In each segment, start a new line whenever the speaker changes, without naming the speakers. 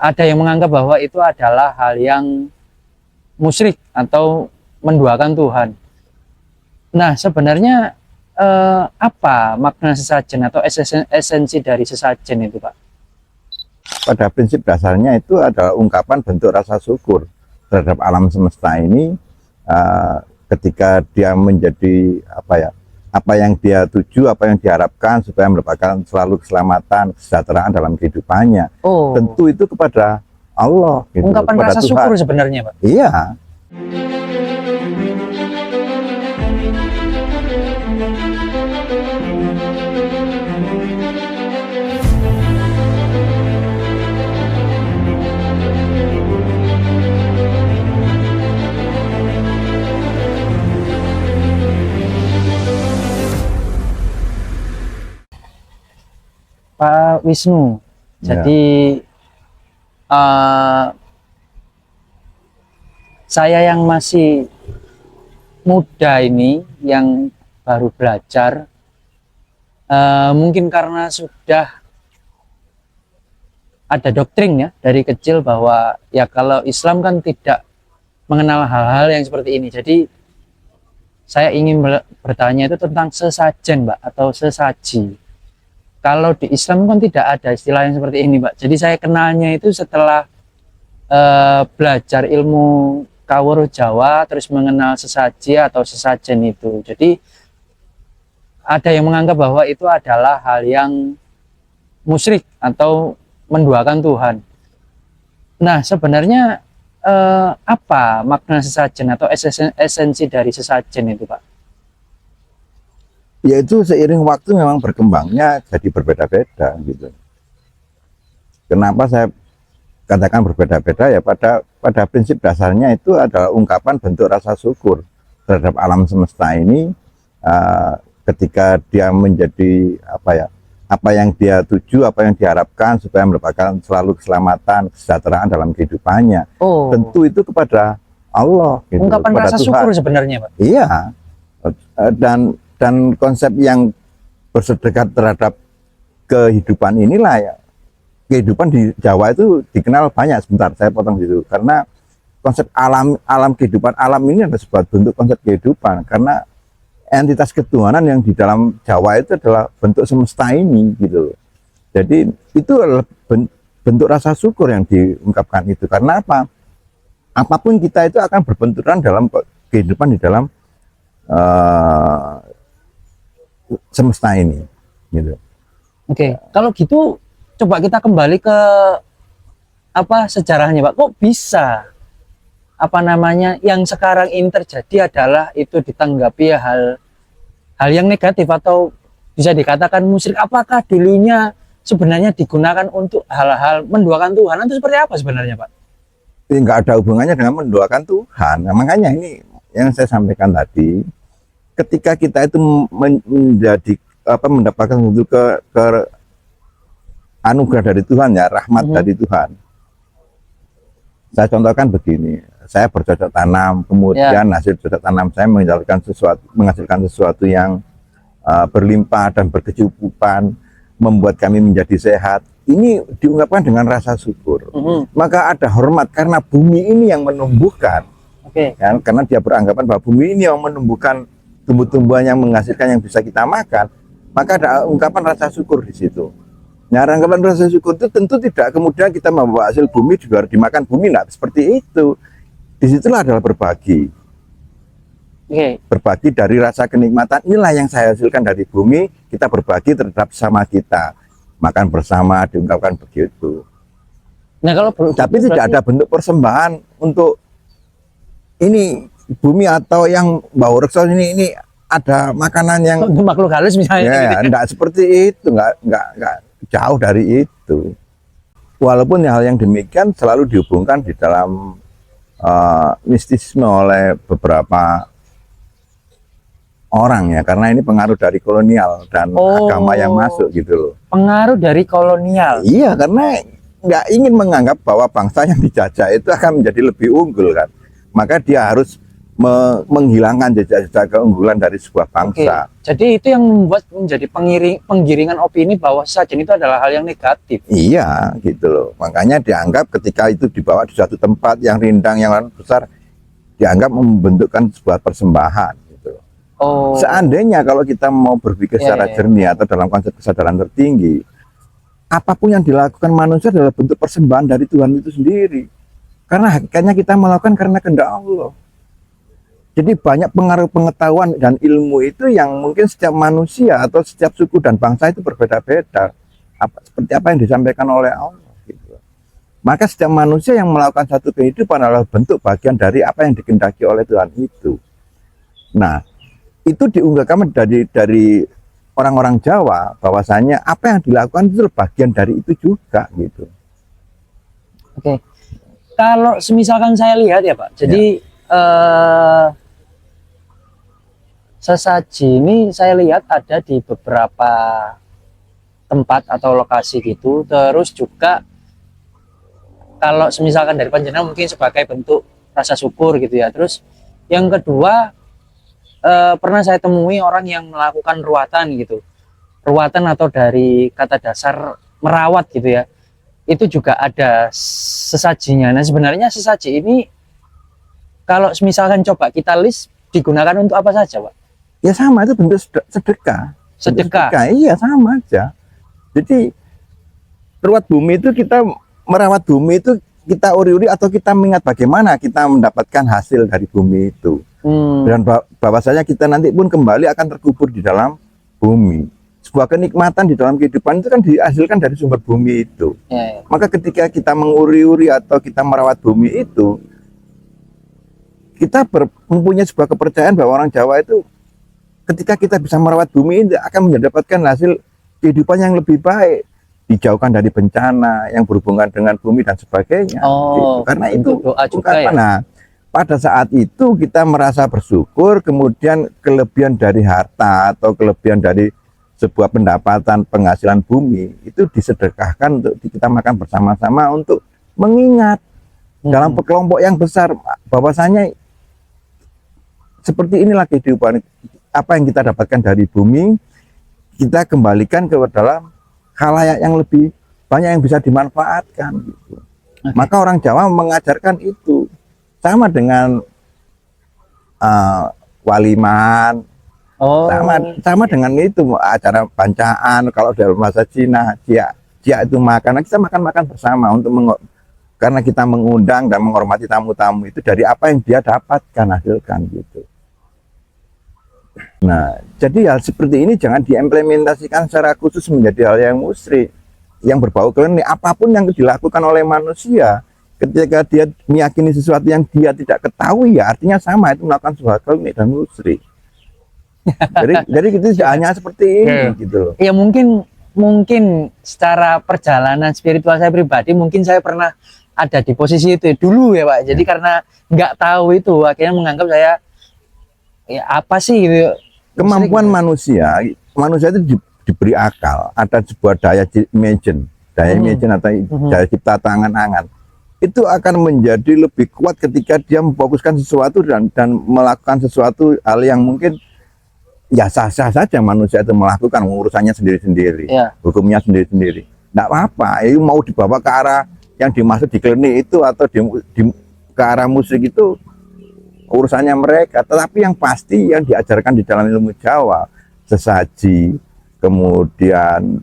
ada yang menganggap bahwa itu adalah hal yang musyrik atau menduakan Tuhan. Nah, sebenarnya apa makna sesajen atau esensi dari sesajen itu, Pak?
Pada prinsip dasarnya itu adalah ungkapan bentuk rasa syukur terhadap alam semesta ini, ketika dia menjadi apa yang dia tuju, apa yang diharapkan supaya mendapatkan selalu keselamatan, kesejahteraan dalam kehidupannya.
Oh,
Tentu itu kepada Allah, gitu,
ungkapan
kepada
rasa
Tuhan.
syukur sebenarnya, Pak.
Iya.
Pak Wisnu,
Ya.
jadi saya yang masih muda ini, yang baru belajar, mungkin karena sudah ada doktrin ya dari kecil bahwa ya kalau Islam kan tidak mengenal hal-hal yang seperti ini. Jadi saya ingin bertanya itu tentang sesajen, Mbak, atau sesaji. Kalau di Islam kan tidak ada istilah yang seperti ini, Mbak. Jadi saya kenalnya itu setelah belajar ilmu Kawruh Jawa, terus mengenal sesaji atau sesajen itu. Jadi ada yang menganggap bahwa itu adalah hal yang musyrik atau menduakan Tuhan. Nah, sebenarnya apa makna sesajen atau esensi dari sesajen itu, Pak?
Yaitu seiring waktu memang berkembangnya jadi berbeda-beda gitu. Kenapa saya katakan berbeda-beda? Ya pada prinsip dasarnya itu adalah ungkapan bentuk rasa syukur terhadap alam semesta ini, ketika dia menjadi apa yang dia tuju, apa yang diharapkan supaya mendapatkan selalu keselamatan, kesejahteraan dalam kehidupannya.
Oh,
Tentu itu kepada Allah, gitu,
ungkapan
kepada
rasa
Tuhan.
syukur sebenarnya, Pak.
Iya, dan konsep yang bersedekat terhadap kehidupan inilah ya. Kehidupan di Jawa itu dikenal banyak. Sebentar saya potong gitu, karena konsep alam kehidupan alam ini adalah sebuah bentuk konsep kehidupan, karena entitas ketuhanan yang di dalam Jawa itu adalah bentuk semesta ini gitu. Jadi itu adalah bentuk rasa syukur yang diungkapkan itu. Karena apa? Apapun kita itu akan berbenturan dalam kehidupan di dalam semesta ini gitu.
Oke, kalau gitu coba kita kembali ke sejarahnya, Pak. Kok bisa yang sekarang ini terjadi adalah itu ditanggapi hal yang negatif atau bisa dikatakan musyrik? Apakah dulunya sebenarnya digunakan untuk hal-hal menduakan Tuhan atau seperti apa sebenarnya, Pak?
Ini nggak ada hubungannya dengan mendoakan Tuhan. Nah, makanya ini yang saya sampaikan tadi, ketika kita itu mendapatkan untuk ke anugerah dari Tuhan ya, rahmat dari Tuhan. Saya contohkan begini, saya bercocok tanam, kemudian hasil cocok tanam saya menghasilkan sesuatu yang berlimpah dan berkecukupan, membuat kami menjadi sehat. Ini diungkapkan dengan rasa syukur. Maka ada hormat karena bumi ini yang menumbuhkan. Kan? Karena dia beranggapan bahwa bumi ini yang menumbuhkan tumbuh-tumbuhan yang menghasilkan yang bisa kita makan. Maka ada ungkapan rasa syukur di situ. Nah, ungkapan rasa syukur itu tentu tidak kemudian kita membawa hasil bumi juga dimakan bumi, nah seperti itu. Disitulah adalah berbagi. Berbagi dari rasa kenikmatan, inilah yang saya hasilkan dari bumi, kita berbagi terhadap sama kita. Makan bersama, diungkapkan begitu.
Nah,
tapi tidak ada bentuk persembahan untuk ini bumi atau yang bau reksa ini ada makanan yang
untuk makhluk halus misalnya.
Ya, enggak seperti itu, enggak jauh dari itu. Walaupun hal yang demikian selalu dihubungkan di dalam mistisme oleh beberapa orang ya, karena ini pengaruh dari kolonial dan agama yang masuk gitu loh.
Pengaruh dari kolonial.
Iya, karena nggak ingin menganggap bahwa bangsa yang dijajah itu akan menjadi lebih unggul kan. Maka dia harus menghilangkan jejak-jejak keunggulan dari sebuah bangsa.
Jadi itu yang membuat menjadi penggiringan opini bahwa sesajen itu adalah hal yang negatif.
Iya, gitu loh. Makanya dianggap ketika itu dibawa di suatu tempat yang rindang, yang besar, dianggap membentukkan sebuah persembahan. Gitu.
Oh.
Seandainya kalau kita mau berpikir secara jernih atau dalam konsep kesadaran tertinggi, apapun yang dilakukan manusia adalah bentuk persembahan dari Tuhan itu sendiri. Karena hakikatnya kita melakukan karena kehendak Allah. Jadi banyak pengaruh pengetahuan dan ilmu itu yang mungkin setiap manusia atau setiap suku dan bangsa itu berbeda-beda. Seperti apa yang disampaikan oleh Allah. Gitu. Maka setiap manusia yang melakukan satu kehidupan adalah bentuk bagian dari apa yang dikehendaki oleh Tuhan itu. Nah, itu diungkapkan dari orang-orang Jawa bahwasanya apa yang dilakukan itu bagian dari itu juga gitu.
Oke. Kalau semisalkan saya lihat ya Pak, jadi sesaji ini saya lihat ada di beberapa tempat atau lokasi gitu. Terus juga kalau semisalkan dari panjenengan mungkin sebagai bentuk rasa syukur gitu ya. Terus yang kedua pernah saya temui orang yang melakukan ruatan gitu. Ruatan atau dari kata dasar merawat gitu ya. Itu juga ada sesajinya. Nah sebenarnya sesaji ini kalau misalkan coba kita list digunakan untuk apa saja Pak?
Ya sama, itu bentuk sedekah.
Sedekah?
Iya sama aja. Jadi ruat bumi itu kita merawat bumi itu kita uri-uri atau kita mengingat bagaimana kita mendapatkan hasil dari bumi itu. Dan bahwasanya kita nanti pun kembali akan terkubur di dalam bumi. Sebuah kenikmatan di dalam kehidupan itu kan dihasilkan dari sumber bumi itu.
Ya.
Maka ketika kita menguri-uri atau kita merawat bumi itu, kita mempunyai sebuah kepercayaan bahwa orang Jawa itu ketika kita bisa merawat bumi ini akan mendapatkan hasil kehidupan yang lebih baik, dijauhkan dari bencana yang berhubungan dengan bumi dan sebagainya. Gitu. Karena itu
doa juga ya.
Nah, pada saat itu kita merasa bersyukur, kemudian kelebihan dari harta atau kelebihan dari sebuah pendapatan penghasilan bumi itu disedekahkan untuk kita makan bersama-sama untuk mengingat dalam kelompok yang besar bahwasanya seperti inilah kehidupan. Apa yang kita dapatkan dari bumi kita kembalikan ke dalam khalayak yang lebih banyak yang bisa dimanfaatkan gitu. Maka orang Jawa mengajarkan itu sama dengan waliman, sama dengan itu acara bancaan. Kalau dalam bahasa Cina jia itu makan, kita makan bersama untuk karena kita mengundang dan menghormati tamu-tamu itu dari apa yang dia dapatkan hasilkan gitu. Nah, jadi hal seperti ini jangan diimplementasikan secara khusus menjadi hal yang musyrik, yang berbau klinik. Apapun yang dilakukan oleh manusia, ketika dia meyakini sesuatu yang dia tidak ketahui, ya artinya sama itu melakukan sebuah klinik dan musyrik. jadi itu hanya seperti ini, gitu.
Ya mungkin secara perjalanan spiritual saya pribadi, mungkin saya pernah ada di posisi itu dulu ya Pak. Jadi karena nggak tahu itu, akhirnya menganggap saya ya apa sih gitu.
Kemampuan manusia itu diberi akal, ada sebuah daya imagine atau daya cipta tangan-angan. Itu akan menjadi lebih kuat ketika dia memfokuskan sesuatu dan melakukan sesuatu hal yang mungkin ya sah-sah saja manusia itu melakukan urusannya sendiri-sendiri, hukumnya sendiri-sendiri. Nggak apa-apa, itu mau dibawa ke arah yang dimaksud di klinik itu atau ke arah musik itu urusannya mereka, tetapi yang pasti yang diajarkan di dalam ilmu Jawa, sesaji, kemudian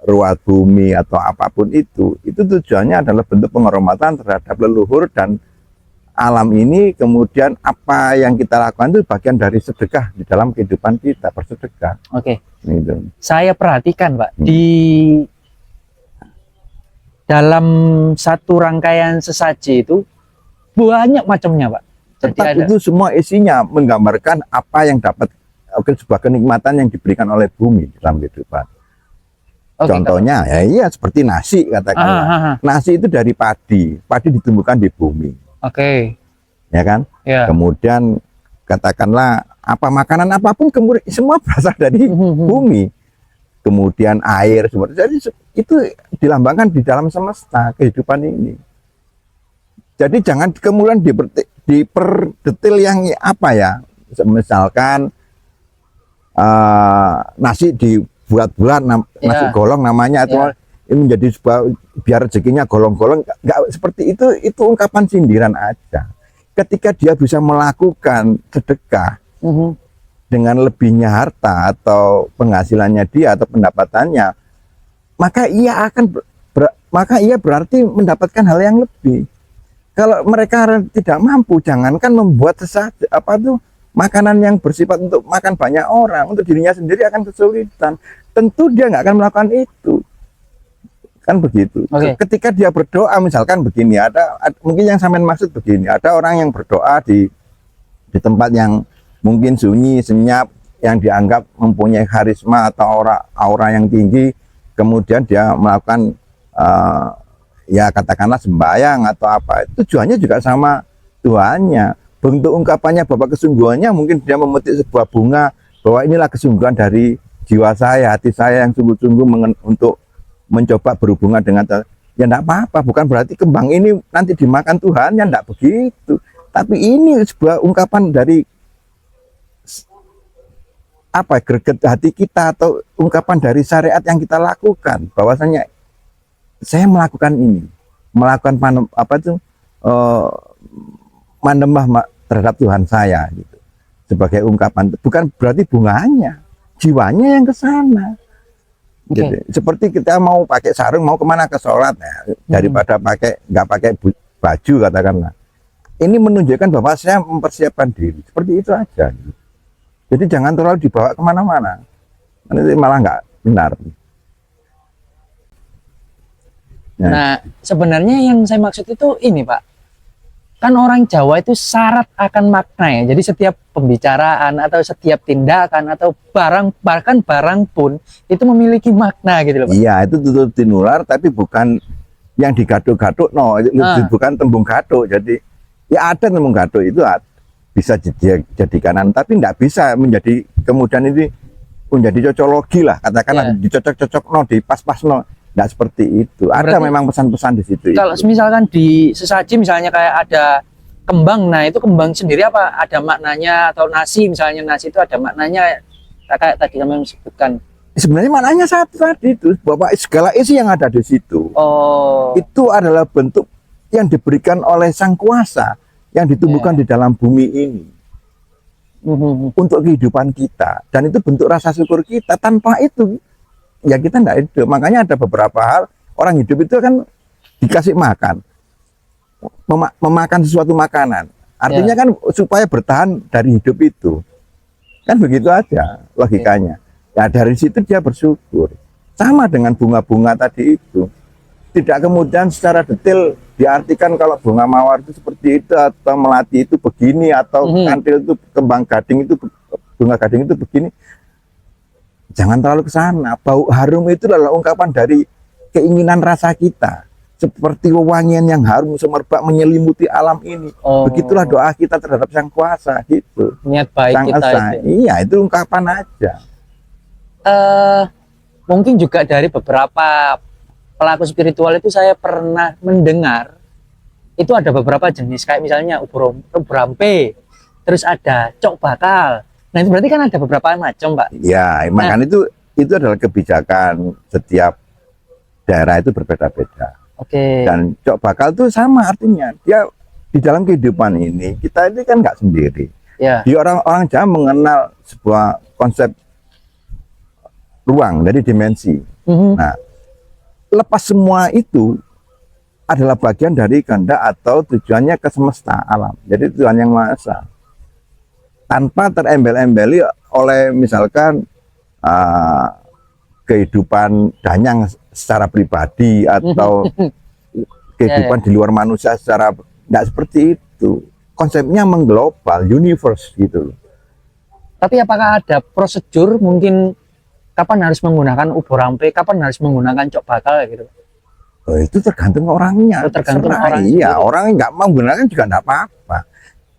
ruat bumi atau apapun itu tujuannya adalah bentuk penghormatan terhadap leluhur dan alam ini. Kemudian apa yang kita lakukan itu bagian dari sedekah di dalam kehidupan kita, bersedekah.
Oke.
Gitu.
Saya perhatikan Pak, di dalam satu rangkaian sesaji itu banyak macamnya Pak.
Jadi itu semua isinya menggambarkan apa yang dapat sebuah kenikmatan yang diberikan oleh bumi dalam kehidupan. Contohnya ya iya seperti nasi katakanlah. Nasi itu dari padi ditumbuhkan di bumi. Ya kan? Kemudian katakanlah apa makanan apapun kemudian semua berasal dari bumi. Kemudian air semua. Jadi itu dilambangkan di dalam semesta kehidupan ini. Jadi jangan kemudian diperdetail yang apa ya, misalkan nasi dibuat-buat nasi golong namanya atau ini menjadi sebuah biar rezekinya golong-golong, nggak seperti itu ungkapan sindiran aja. Ketika dia bisa melakukan sedekah dengan lebihnya harta atau penghasilannya dia atau pendapatannya, maka ia berarti mendapatkan hal yang lebih. Kalau mereka tidak mampu, jangankan membuat makanan yang bersifat untuk makan banyak orang, untuk dirinya sendiri akan kesulitan. Tentu dia nggak akan melakukan itu, kan begitu. Ketika dia berdoa, misalkan begini, ada mungkin yang sampean maksud begini, ada orang yang berdoa di tempat yang mungkin sunyi, senyap, yang dianggap mempunyai karisma atau aura yang tinggi, kemudian dia melakukan ya katakanlah sembahyang atau apa, tujuannya juga sama Tuhannya. Bentuk ungkapannya bahwa kesungguhannya mungkin dia memetik sebuah bunga bahwa inilah kesungguhan dari jiwa saya, hati saya yang sungguh-sungguh untuk mencoba berhubungan dengan Tuhan. Ya enggak apa-apa, bukan berarti kembang ini nanti dimakan Tuhan, ya enggak begitu. Tapi ini sebuah ungkapan dari greget hati kita atau ungkapan dari syariat yang kita lakukan, bahwasanya saya melakukan ini, melakukan mandembah terhadap Tuhan saya gitu. Sebagai ungkapan, bukan berarti bunganya, jiwanya yang ke sana. Gitu. Seperti kita mau pakai sarung, mau kemana ke sholat ya, daripada nggak pakai baju katakanlah. Ini menunjukkan bahwa saya mempersiapkan diri, seperti itu aja. Gitu. Jadi jangan terlalu dibawa kemana-mana, nanti malah nggak benar.
Nah, sebenarnya yang saya maksud itu ini, Pak. Kan orang Jawa itu syarat akan makna ya. Jadi setiap pembicaraan atau setiap tindakan atau bahkan barang pun itu memiliki makna gitu loh, Pak.
Iya, itu tutur tinular tapi bukan yang digaduk-gaduk, bukan tembung gaduk. Jadi ya ada tembung gaduk itu bisa jadi kanan, tapi tidak bisa menjadi kemudian ini menjadi cocologi lah, katakanlah dicocok-cocok dipas-pas Nggak seperti itu. Ada memang pesan-pesan di situ.
Kalau misalkan di sesaji misalnya kayak ada kembang, nah itu kembang sendiri apa ada maknanya, atau nasi misalnya, nasi itu ada maknanya kayak tadi yang sebutkan.
Sebenarnya maknanya satu tadi itu, bahwa segala isi yang ada di situ. Itu adalah bentuk yang diberikan oleh Sang Kuasa yang ditumbuhkan di dalam bumi ini. Untuk kehidupan kita, dan itu bentuk rasa syukur kita. Tanpa itu ya kita enggak hidup. Makanya ada beberapa hal orang hidup itu kan dikasih makan, memakan sesuatu makanan. Artinya kan supaya bertahan dari hidup itu. Kan begitu aja logikanya. Ya dari situ dia bersyukur. Sama dengan bunga-bunga tadi itu. Tidak kemudian secara detail diartikan kalau bunga mawar itu seperti itu, atau melati itu begini, atau kantil itu, kembang gading itu, bunga gading itu begini. Jangan terlalu ke sana. Bau harum itu adalah ungkapan dari keinginan rasa kita. Seperti wewangian yang harum semerbak menyelimuti alam ini. Begitulah doa kita terhadap Sang Kuasa gitu.
Niat baik
Sang
kita
Esa. Iya, itu ungkapan aja.
Mungkin juga dari beberapa pelaku spiritual itu saya pernah mendengar itu ada beberapa jenis, kayak misalnya ubur ampe, terus ada cok bakal. Nah itu berarti kan ada beberapa macam, Pak. Ya,
makanya itu adalah kebijakan setiap daerah itu berbeda-beda. Dan cok bakal itu sama artinya. Dia di dalam kehidupan ini, kita ini kan nggak sendiri. Di orang Jawa mengenal sebuah konsep ruang dari dimensi. Nah, lepas semua itu adalah bagian dari kehendak atau tujuannya ke semesta alam. Jadi Tuhan Yang Maha Esa. Tanpa terembel-embeli oleh misalkan kehidupan Danyang secara pribadi atau kehidupan di luar manusia secara, tidak seperti itu. Konsepnya mengglobal, universe gitu.
Tapi apakah ada prosedur mungkin kapan harus menggunakan ubur ampe, kapan harus menggunakan cok bakal gitu?
Itu tergantung orangnya.
Tergantung orang.
Iya, orang yang nggak mau menggunakan juga nggak apa-apa.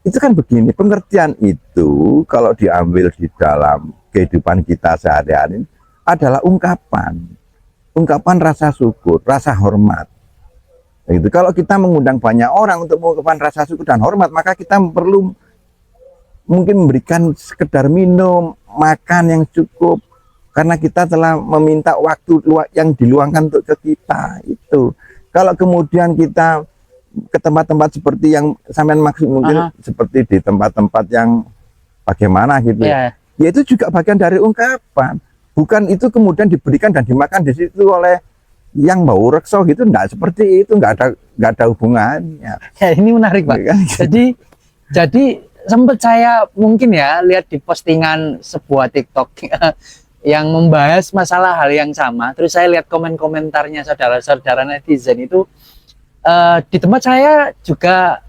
Itu kan begini, pengertian itu kalau diambil di dalam kehidupan kita sehari-hari adalah ungkapan rasa syukur, rasa hormat. Itu kalau kita mengundang banyak orang untuk mengungkapkan rasa syukur dan hormat, maka kita perlu mungkin memberikan sekedar minum, makan yang cukup, karena kita telah meminta waktu yang diluangkan untuk ke kita itu. Kalau kemudian kita ke tempat-tempat seperti yang sampean maksud mungkin seperti di tempat-tempat yang bagaimana gitu, ya itu juga bagian dari ungkapan. Bukan itu kemudian diberikan dan dimakan di situ oleh yang bau rekso gitu, enggak seperti itu, enggak ada hubungannya.
Ya, ini menarik, Pak. Jadi sempat saya mungkin ya lihat di postingan sebuah TikTok yang membahas masalah hal yang sama. Terus saya lihat komentarnya saudara-saudara netizen itu, di tempat saya juga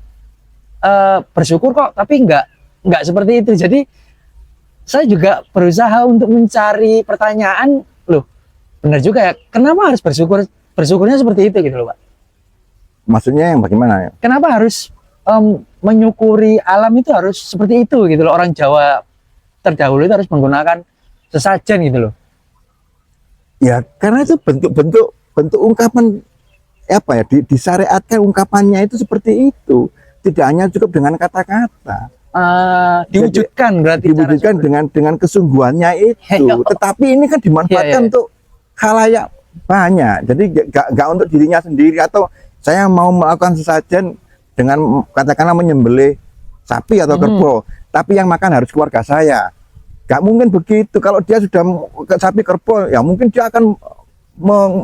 bersyukur kok, tapi enggak seperti itu. Jadi saya juga berusaha untuk mencari pertanyaan, loh, benar juga ya, kenapa harus bersyukurnya seperti itu gitu loh, Pak?
Maksudnya yang bagaimana ya?
Kenapa harus menyukuri alam itu harus seperti itu gitu loh? Orang Jawa terdahulu itu harus menggunakan sesajen gitu loh.
Ya karena itu bentuk ungkapan apa ya, disyariatkan ungkapannya itu seperti itu, tidak hanya cukup dengan kata-kata.
Diwujudkan berarti
diwujudkan dengan kesungguhannya itu. Tetapi ini kan dimanfaatkan untuk khalayak banyak. Jadi gak untuk dirinya sendiri, atau saya mau melakukan sesajen dengan katakanlah menyembelih sapi atau kerbau, tapi yang makan harus keluarga saya. Gak mungkin begitu. Kalau dia sudah sapi kerbau, ya mungkin dia akan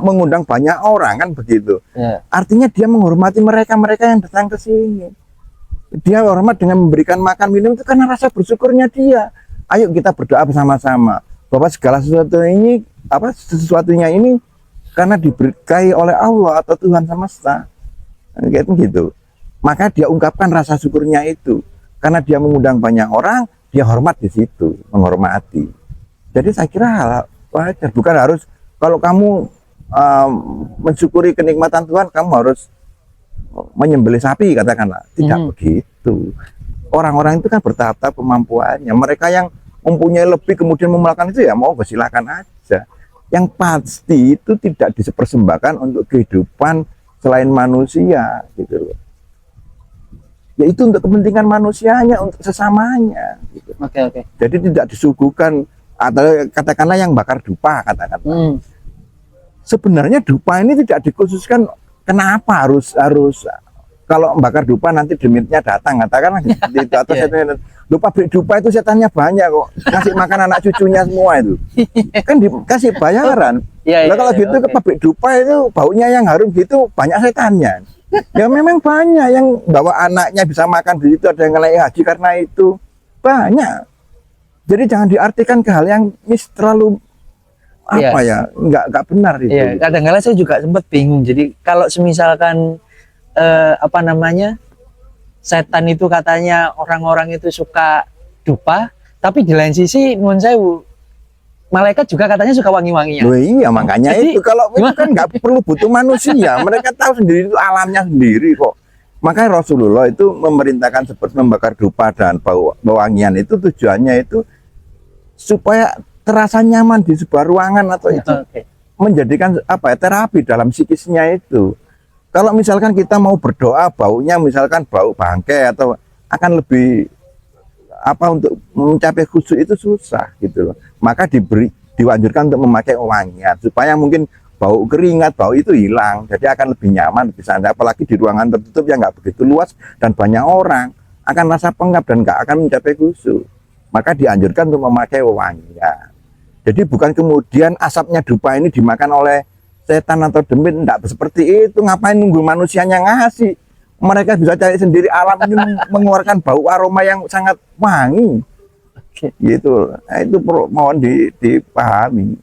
mengundang banyak orang, kan begitu. Artinya dia menghormati mereka yang datang ke sini. Dia hormat dengan memberikan makan minum itu karena rasa bersyukurnya dia. Ayo kita berdoa bersama-sama bahwa segala sesuatunya ini karena diberkahi oleh Allah atau Tuhan semesta, kayak gitu. Maka dia ungkapkan rasa syukurnya itu karena dia mengundang banyak orang, dia hormat di situ, menghormati. Jadi saya kira hal wajar, bukan harus kalau kamu mensyukuri kenikmatan Tuhan kamu harus menyembelih sapi katakanlah. Tidak begitu. Orang-orang itu kan bertahap-tahap kemampuannya. Mereka yang mempunyai lebih kemudian melakukan itu, ya mau silakan aja. Yang pasti itu tidak dipersembahkan untuk kehidupan selain manusia gitu loh. Yaitu untuk kepentingan manusianya, untuk sesamanya gitu.
Oke.
Jadi tidak disuguhkan, atau katakanlah yang bakar dupa katakanlah. Sebenarnya dupa ini tidak dikhususkan. Kenapa harus kalau bakar dupa nanti demitnya datang, katakanlah gitu, atau lupa beli dupa itu setannya banyak kok, kasih makan anak cucunya semua itu kan dikasih bayaran. Kalau gitu ke pabrik dupa itu baunya yang harum gitu banyak setannya. Ya memang banyak yang bawa anaknya bisa makan di situ, ada yang ngelai haji karena itu banyak. Jadi jangan diartikan ke hal yang terlalu nggak benar itu.
Kadang-kadang saya juga sempat bingung. Jadi kalau semisalkan setan itu katanya orang-orang itu suka dupa, tapi di lain sisi nuwun sewu, malaikat juga katanya suka wangi-wanginya.
Loh iya, makanya jadi, itu kalau itu kan nggak perlu butuh manusia, mereka tahu sendiri itu alamnya sendiri kok. Makanya Rasulullah itu memerintahkan seperti membakar dupa dan wangian itu tujuannya itu supaya terasa nyaman di sebuah ruangan atau itu menjadikan terapi dalam psikisnya itu. Kalau misalkan kita mau berdoa baunya misalkan bau bangkai atau akan lebih untuk mencapai khusyuk itu susah gitu loh. Maka diwanjurkan untuk memakai wangian supaya mungkin bau keringat, bau itu hilang. Jadi akan lebih nyaman, lebih santai. Apalagi di ruangan tertutup yang nggak begitu luas dan banyak orang, akan rasa pengap dan nggak akan mencapai khusyuk. Maka dianjurkan untuk memakai wangian. Jadi bukan kemudian asapnya dupa ini dimakan oleh setan atau demit, enggak seperti itu. Ngapain nunggu manusianya ngasih? Mereka bisa cari sendiri, alam ini mengeluarkan bau aroma yang sangat wangi. Gitu. Nah, itu mohon dipahami.